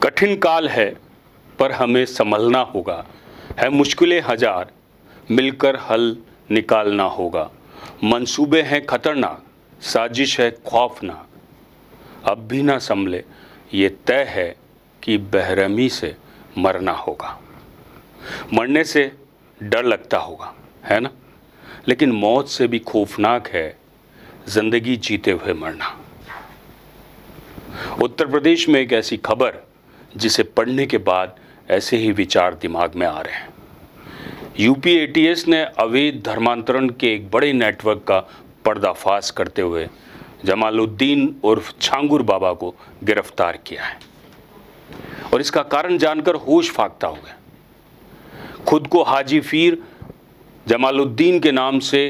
कठिन काल है पर हमें संभलना होगा, है मुश्किलें हजार मिलकर हल निकालना होगा। मंसूबे हैं खतरनाक, साजिश है खौफनाक, अब भी ना संभले ये तय है कि बेरहमी से मरना होगा। मरने से डर लगता होगा, है ना, लेकिन मौत से भी खौफनाक है जिंदगी जीते हुए मरना। उत्तर प्रदेश में एक ऐसी खबर जिसे पढ़ने के बाद ऐसे ही विचार दिमाग में आ रहे हैं। यूपी एटीएस ने अवैध धर्मांतरण के एक बड़े नेटवर्क का पर्दाफाश करते हुए जमालुद्दीन उर्फ छांगुर बाबा को गिरफ्तार किया है और इसका कारण जानकर होश फाख्ता हो गया। खुद को हाजी पीर जमालुद्दीन के नाम से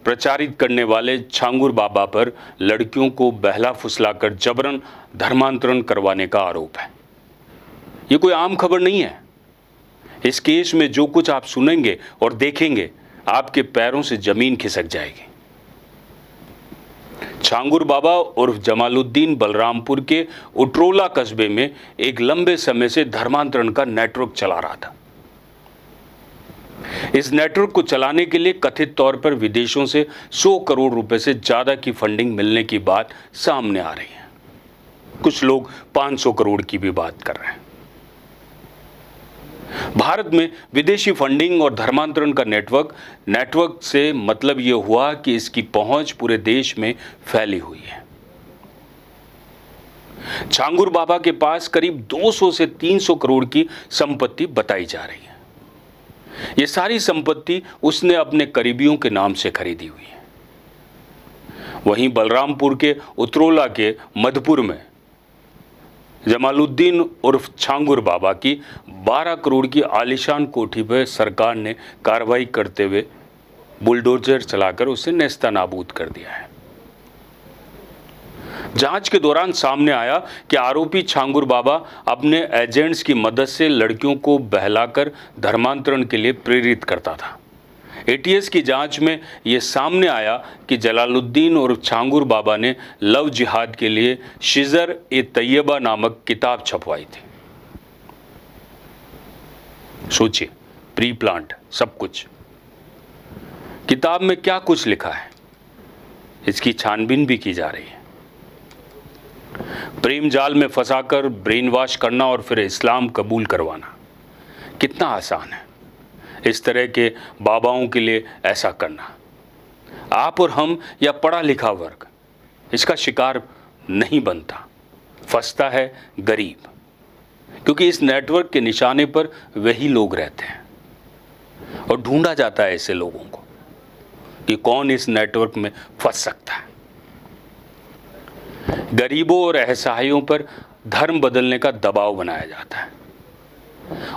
प्रचारित करने वाले छांगुर बाबा पर लड़कियों को बहला फुसलाकर जबरन धर्मांतरण करवाने का आरोप है। ये कोई आम खबर नहीं है। इस केस में जो कुछ आप सुनेंगे और देखेंगे, आपके पैरों से जमीन खिसक जाएगी। छांगुर बाबा उर्फ जमालुद्दीन बलरामपुर के उटरोला कस्बे में एक लंबे समय से धर्मांतरण का नेटवर्क चला रहा था। इस नेटवर्क को चलाने के लिए कथित तौर पर विदेशों से 100 करोड़ रुपए से ज्यादा की फंडिंग मिलने की बात सामने आ रही है। कुछ लोग 500 करोड़ की भी बात कर रहे हैं। भारत में विदेशी फंडिंग और धर्मांतरण का नेटवर्क से मतलब यह हुआ कि इसकी पहुंच पूरे देश में फैली हुई है। छांगुर बाबा के पास करीब 200 से 300 करोड़ की संपत्ति बताई जा रही है। यह सारी संपत्ति उसने अपने करीबियों के नाम से खरीदी हुई है। वहीं बलरामपुर के उतरोला के मधुपुर में जमालुद्दीन उर्फ छांगुर बाबा की 12 करोड़ की आलीशान कोठी पर सरकार ने कार्रवाई करते हुए बुलडोजर चलाकर उसे नेस्तनाबूद कर दिया है। जांच के दौरान सामने आया कि आरोपी छांगुर बाबा अपने एजेंट्स की मदद से लड़कियों को बहलाकर धर्मांतरण के लिए प्रेरित करता था। एटीएस की जांच में यह सामने आया कि जलालुद्दीन और छांगुर बाबा ने लव जिहाद के लिए शिजर ए तैयबा नामक किताब छपवाई थी। सोचिए, प्री प्लांट सब कुछ। किताब में क्या कुछ लिखा है, इसकी छानबीन भी की जा रही है। प्रेम जाल में फंसाकर ब्रेन वॉश करना और फिर इस्लाम कबूल करवाना कितना आसान है। इस तरह के बाबाओं के लिए ऐसा करना। आप और हम या पढ़ा लिखा वर्ग इसका शिकार नहीं बनता, फंसता है गरीब, क्योंकि इस नेटवर्क के निशाने पर वही लोग रहते हैं और ढूंढा जाता है ऐसे लोगों को कि कौन इस नेटवर्क में फंस सकता है। गरीबों और असहायों पर धर्म बदलने का दबाव बनाया जाता है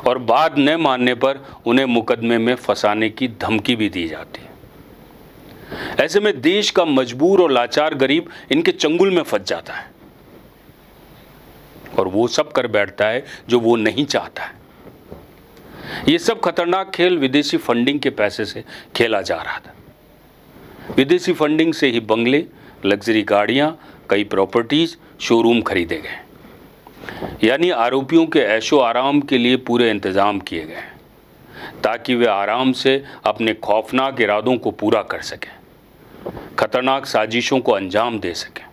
और बात न मानने पर उन्हें मुकदमे में फंसाने की धमकी भी दी जाती है। ऐसे में देश का मजबूर और लाचार गरीब इनके चंगुल में फंस जाता है और वो सब कर बैठता है जो वो नहीं चाहता है। ये सब खतरनाक खेल विदेशी फंडिंग के पैसे से खेला जा रहा था। विदेशी फंडिंग से ही बंगले, लग्जरी गाड़ियां, कई प्रॉपर्टीज, शोरूम खरीदे गए। यानी आरोपियों के ऐशो आराम के लिए पूरे इंतजाम किए गए ताकि वे आराम से अपने खौफनाक इरादों को पूरा कर सकें, खतरनाक साजिशों को अंजाम दे सकें।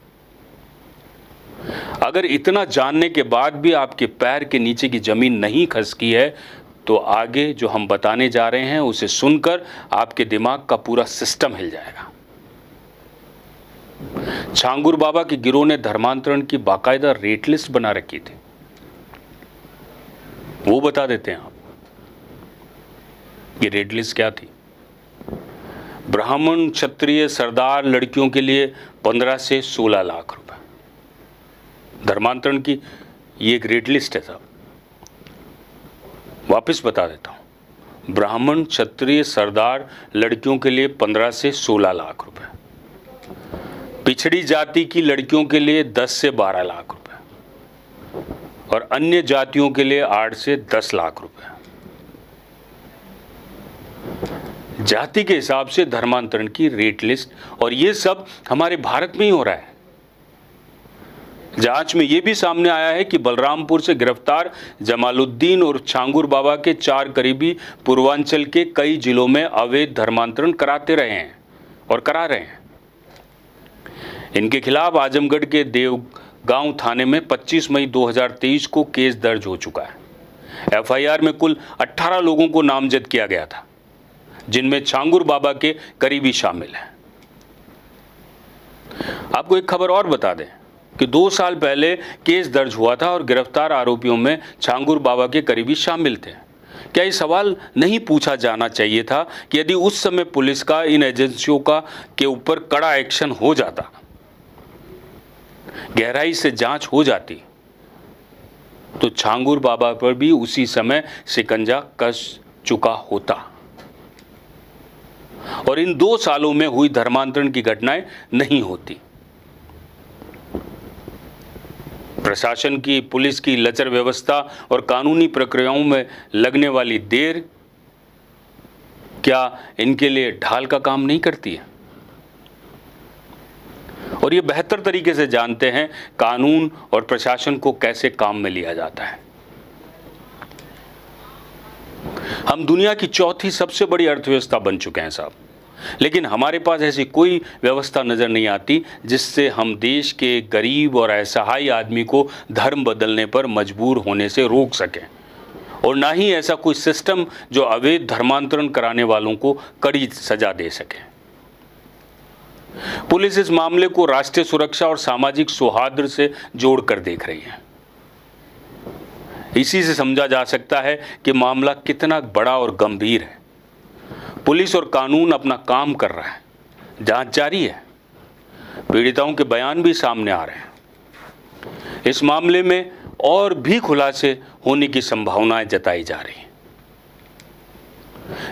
अगर इतना जानने के बाद भी आपके पैर के नीचे की जमीन नहीं खसकी है तो आगे जो हम बताने जा रहे हैं उसे सुनकर आपके दिमाग का पूरा सिस्टम हिल जाएगा। छांगुर बाबा के गिरोह ने धर्मांतरण की बाकायदा रेट लिस्ट बना रखी थी। वो बता देते हैं आप, ये रेट लिस्ट क्या थी। ब्राह्मण, क्षत्रिय, सरदार लड़कियों के लिए 15 से 16 लाख रुपए धर्मांतरण की ये एक रेट लिस्ट है साहब। वापस बता देता हूं, ब्राह्मण, क्षत्रिय, सरदार लड़कियों के लिए 15 से 16 लाख रुपए, पिछड़ी जाति की लड़कियों के लिए 10 से 12 लाख रुपए और अन्य जातियों के लिए 8 से 10 लाख रुपए। जाति के हिसाब से धर्मांतरण की रेट लिस्ट, और ये सब हमारे भारत में ही हो रहा है। जांच में यह भी सामने आया है कि बलरामपुर से गिरफ्तार जमालुद्दीन और छांगुर बाबा के 4 करीबी पूर्वांचल के कई जिलों में अवैध धर्मांतरण कराते रहे हैं और करा रहे हैं। इनके खिलाफ आजमगढ़ के देवगांव थाने में 25 मई 2023 को केस दर्ज हो चुका है। एफआईआर में कुल 18 लोगों को नामजद किया गया था, जिनमें छांगुर बाबा के करीबी शामिल हैं। आपको एक खबर और बता दें कि 2 साल पहले केस दर्ज हुआ था और गिरफ्तार आरोपियों में छांगुर बाबा के करीबी शामिल थे। क्या ये सवाल नहीं पूछा जाना चाहिए था कि यदि उस समय पुलिस का इन एजेंसियों के ऊपर कड़ा एक्शन हो जाता, गहराई से जांच हो जाती, तो छांगुर बाबा पर भी उसी समय शिकंजा कस चुका होता और इन 2 सालों में हुई धर्मांतरण की घटनाएं नहीं होती। प्रशासन की, पुलिस की लचर व्यवस्था और कानूनी प्रक्रियाओं में लगने वाली देर क्या इनके लिए ढाल का काम नहीं करती है? और ये बेहतर तरीके से जानते हैं कानून और प्रशासन को कैसे काम में लिया जाता है। हम दुनिया की 4थी सबसे बड़ी अर्थव्यवस्था बन चुके हैं साहब, लेकिन हमारे पास ऐसी कोई व्यवस्था नजर नहीं आती जिससे हम देश के गरीब और असहाय आदमी को धर्म बदलने पर मजबूर होने से रोक सकें, और ना ही ऐसा कोई सिस्टम जो अवैध धर्मांतरण कराने वालों को कड़ी सजा दे सके। पुलिस इस मामले को राष्ट्रीय सुरक्षा और सामाजिक सौहार्द से जोड़कर देख रही है। इसी से समझा जा सकता है कि मामला कितना बड़ा और गंभीर है। पुलिस और कानून अपना काम कर रहा है, जांच जारी है, पीड़िताओं के बयान भी सामने आ रहे हैं। इस मामले में और भी खुलासे होने की संभावनाएं जताई जा रही हैं।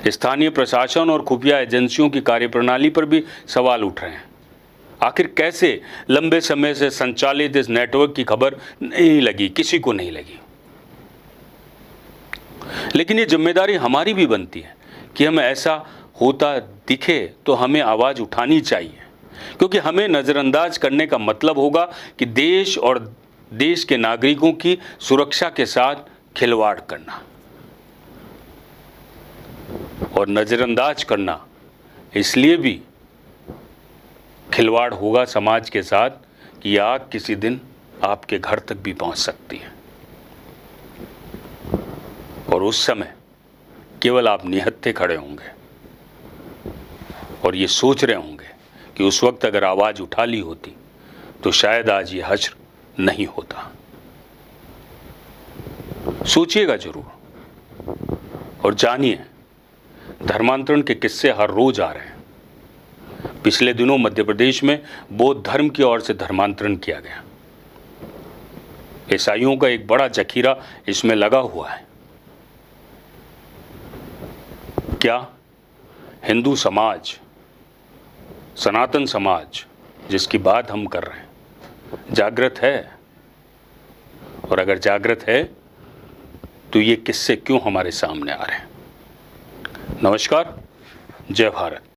स्थानीय प्रशासन और खुफिया एजेंसियों की कार्यप्रणाली पर भी सवाल उठ रहे हैं। आखिर कैसे लंबे समय से संचालित इस नेटवर्क की खबर नहीं लगी, किसी को नहीं लगी। लेकिन ये जिम्मेदारी हमारी भी बनती है कि हमें ऐसा होता दिखे तो हमें आवाज उठानी चाहिए, क्योंकि हमें नजरअंदाज करने का मतलब होगा कि देश और देश के नागरिकों की सुरक्षा के साथ खिलवाड़ करना, और नजरअंदाज करना इसलिए भी खिलवाड़ होगा समाज के साथ कि यह आग किसी दिन आपके घर तक भी पहुंच सकती है, और उस समय केवल आप निहत्थे खड़े होंगे और ये सोच रहे होंगे कि उस वक्त अगर आवाज उठा ली होती तो शायद आज ये हश्र नहीं होता। सोचिएगा जरूर और जानिए, धर्मांतरण के किस्से हर रोज आ रहे हैं। पिछले दिनों मध्य प्रदेश में बौद्ध धर्म की ओर से धर्मांतरण किया गया। ईसाइयों का एक बड़ा जखीरा इसमें लगा हुआ है। क्या हिंदू समाज, सनातन समाज जिसकी बात हम कर रहे हैं, जागृत है? और अगर जागृत है तो ये किस्से क्यों हमारे सामने आ रहे हैं? नमस्कार, जय भारत।